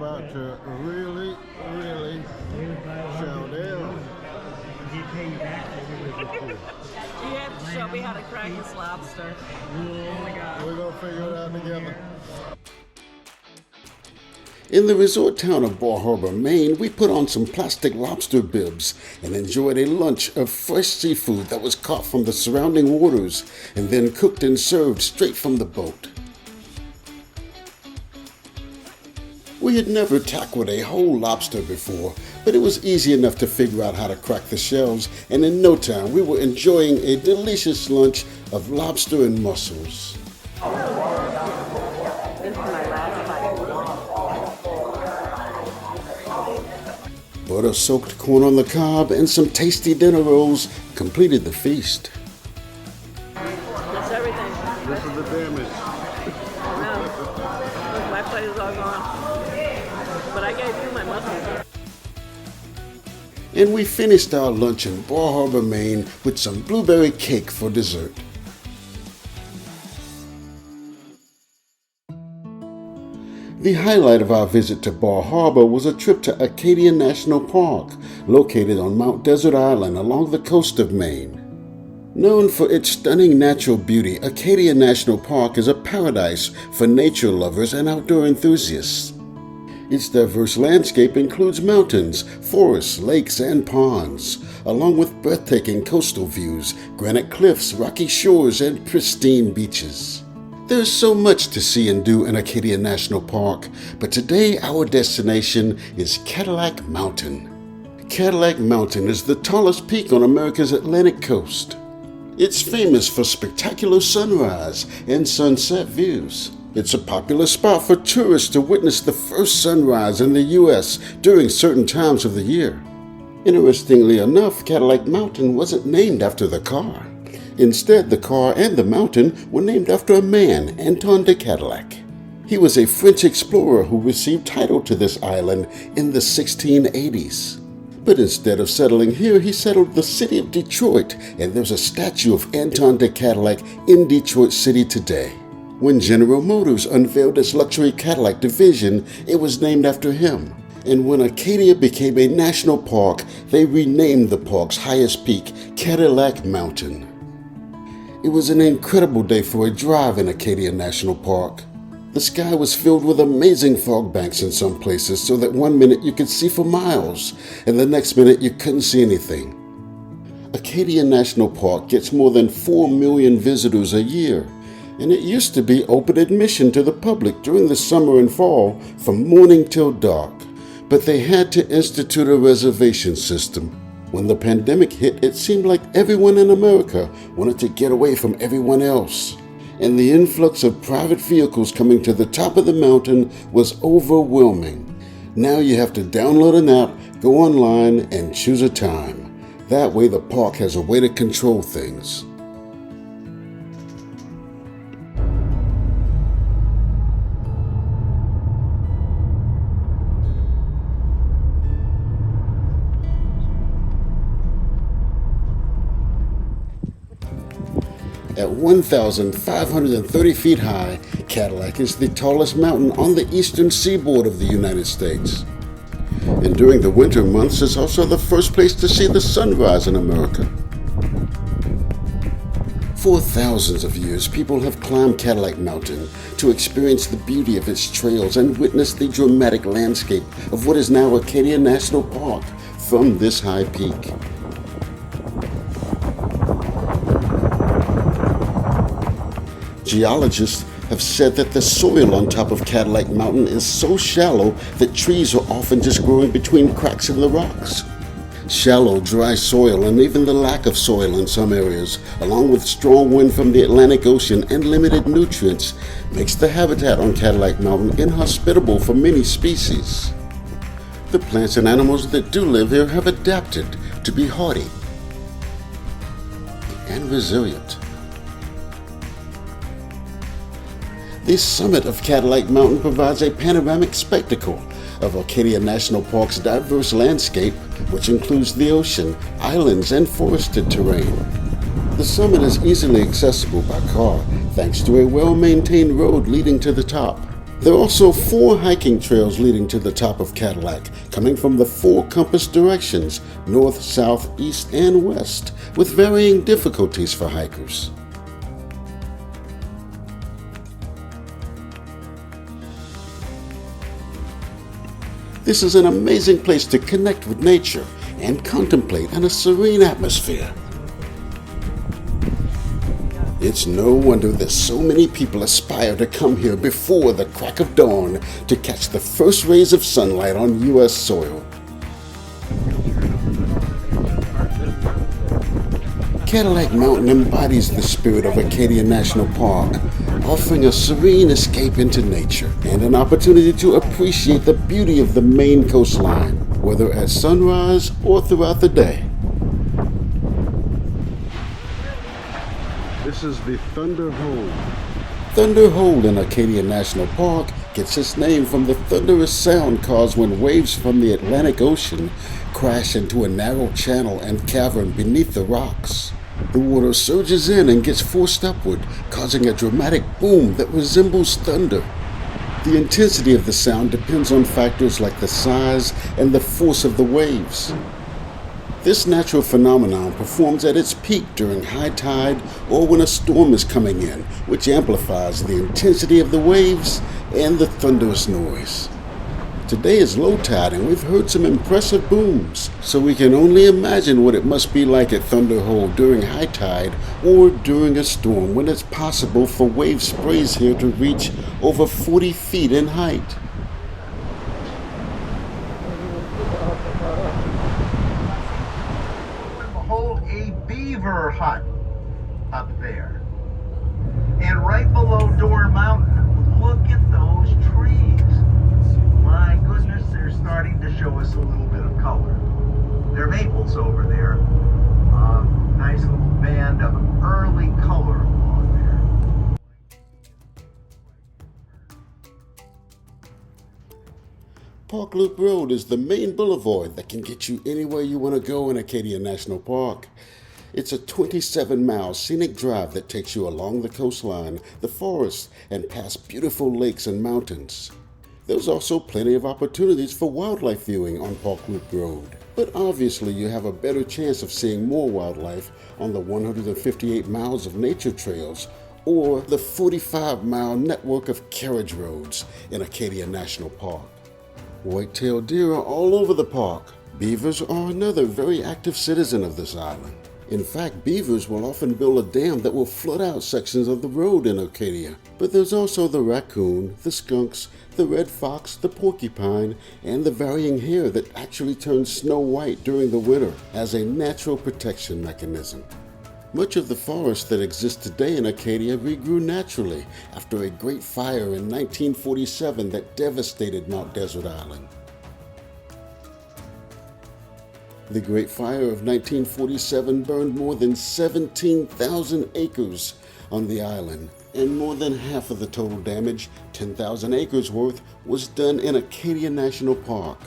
about to really show down. You have to show me how to crack this lobster. We're going to figure it out together. In the resort town of Bar Harbor, Maine, we put on some plastic lobster bibs and enjoyed a lunch of fresh seafood that was caught from the surrounding waters and then cooked and served straight from the boat. We had never tackled a whole lobster before, but it was easy enough to figure out how to crack the shells, and in no time we were enjoying a delicious lunch of lobster and mussels. Butter-soaked corn on the cob and some tasty dinner rolls completed the feast. That's everything. This is the damage. No. Look, my plate is all gone. But I gave you my mussels. And we finished our lunch in Bar Harbor, Maine with some blueberry cake for dessert. The highlight of our visit to Bar Harbor was a trip to Acadia National Park, located on Mount Desert Island along the coast of Maine. Known for its stunning natural beauty, Acadia National Park is a paradise for nature lovers and outdoor enthusiasts. Its diverse landscape includes mountains, forests, lakes, and ponds, along with breathtaking coastal views, granite cliffs, rocky shores, and pristine beaches. There's so much to see and do in Acadia National Park, but today our destination is Cadillac Mountain. Cadillac Mountain is the tallest peak on America's Atlantic coast. It's famous for spectacular sunrise and sunset views. It's a popular spot for tourists to witness the first sunrise in the U.S. during certain times of the year. Interestingly enough, Cadillac Mountain wasn't named after the car. Instead, the car and the mountain were named after a man, Antoine de Cadillac. He was a French explorer who received title to this island in the 1680s. But instead of settling here, he settled the city of Detroit, and there's a statue of Antoine de Cadillac in Detroit City today. When General Motors unveiled its luxury Cadillac division, it was named after him. And when Acadia became a national park, they renamed the park's highest peak Cadillac Mountain. It was an incredible day for a drive in Acadia National Park. The sky was filled with amazing fog banks in some places, so that one minute you could see for miles, and the next minute you couldn't see anything. Acadia National Park gets more than 4 million visitors a year, and it used to be open admission to the public during the summer and fall from morning till dark. But they had to institute a reservation system. When the pandemic hit, it seemed like everyone in America wanted to get away from everyone else. And the influx of private vehicles coming to the top of the mountain was overwhelming. Now you have to download an app, go online, and choose a time. That way the park has a way to control things. At 1,530 feet high, Cadillac is the tallest mountain on the eastern seaboard of the United States. And during the winter months, it's also the first place to see the sunrise in America. For thousands of years, people have climbed Cadillac Mountain to experience the beauty of its trails and witness the dramatic landscape of what is now Acadia National Park from this high peak. Geologists have said that the soil on top of Cadillac Mountain is so shallow that trees are often just growing between cracks in the rocks. Shallow, dry soil and even the lack of soil in some areas, along with strong wind from the Atlantic Ocean and limited nutrients, makes the habitat on Cadillac Mountain inhospitable for many species. The plants and animals that do live here have adapted to be hardy and resilient. The summit of Cadillac Mountain provides a panoramic spectacle of Acadia National Park's diverse landscape, which includes the ocean, islands, and forested terrain. The summit is easily accessible by car, thanks to a well-maintained road leading to the top. There are also 4 hiking trails leading to the top of Cadillac, coming from the 4 compass directions, north, south, east, and west, with varying difficulties for hikers. This is an amazing place to connect with nature and contemplate in a serene atmosphere. It's no wonder that so many people aspire to come here before the crack of dawn to catch the first rays of sunlight on U.S. soil. Cadillac Mountain embodies the spirit of Acadia National Park, offering a serene escape into nature and an opportunity to appreciate the beauty of the Maine coastline, whether at sunrise or throughout the day. This is the Thunder Hole. Thunder Hole in Acadia National Park gets its name from the thunderous sound caused when waves from the Atlantic Ocean crash into a narrow channel and cavern beneath the rocks. The water surges in and gets forced upward, causing a dramatic boom that resembles thunder. The intensity of the sound depends on factors like the size and the force of the waves. This natural phenomenon performs at its peak during high tide or when a storm is coming in, which amplifies the intensity of the waves and the thunderous noise. Today is low tide and we've heard some impressive booms, so we can only imagine what it must be like at Thunder Hole during high tide or during a storm when it's possible for wave sprays here to reach over 40 feet in height. A beaver hut up there. And right below Door Mountain, look at those trees. My goodness, they're starting to show us a little bit of color. They're maples over there. Nice little band of early color along there. Park Loop Road is the main boulevard that can get you anywhere you want to go in Acadia National Park. It's a 27-mile scenic drive that takes you along the coastline, the forest, and past beautiful lakes and mountains. There's also plenty of opportunities for wildlife viewing on Park Loop Road. But obviously you have a better chance of seeing more wildlife on the 158 miles of nature trails or the 45-mile network of carriage roads in Acadia National Park. White-tailed deer are all over the park. Beavers are another very active citizen of this island. In fact, beavers will often build a dam that will flood out sections of the road in Acadia. But there's also the raccoon, the skunks, the red fox, the porcupine, and the varying hare that actually turns snow white during the winter as a natural protection mechanism. Much of the forest that exists today in Acadia regrew naturally after a great fire in 1947 that devastated Mount Desert Island. The Great Fire of 1947 burned more than 17,000 acres on the island, and more than half of the total damage, 10,000 acres worth, was done in Acadia National Park.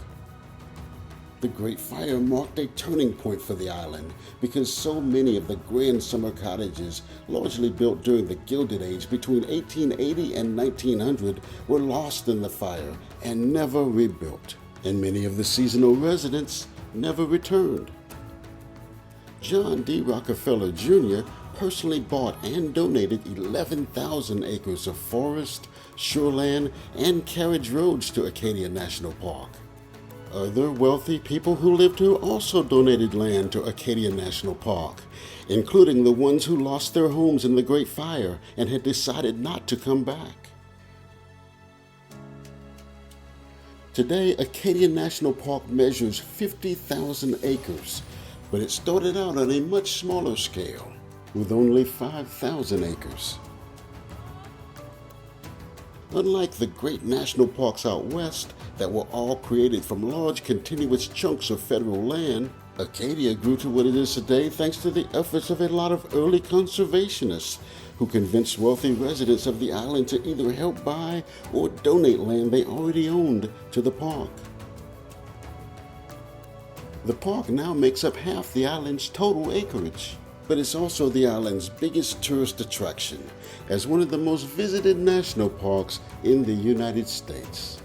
The Great Fire marked a turning point for the island because so many of the grand summer cottages, largely built during the Gilded Age between 1880 and 1900, were lost in the fire and never rebuilt, and many of the seasonal residents never returned. John D. Rockefeller Jr. personally bought and donated 11,000 acres of forest, shoreland, and carriage roads to Acadia National Park. Other wealthy people who lived here also donated land to Acadia National Park, including the ones who lost their homes in the Great Fire and had decided not to come back. Today, Acadia National Park measures 50,000 acres, but it started out on a much smaller scale, with only 5,000 acres. Unlike the great national parks out west that were all created from large continuous chunks of federal land, Acadia grew to what it is today thanks to the efforts of a lot of early conservationists who convinced wealthy residents of the island to either help buy or donate land they already owned to the park. The park now makes up half the island's total acreage. but it's also the island's biggest tourist attraction as one of the most visited national parks in the United States.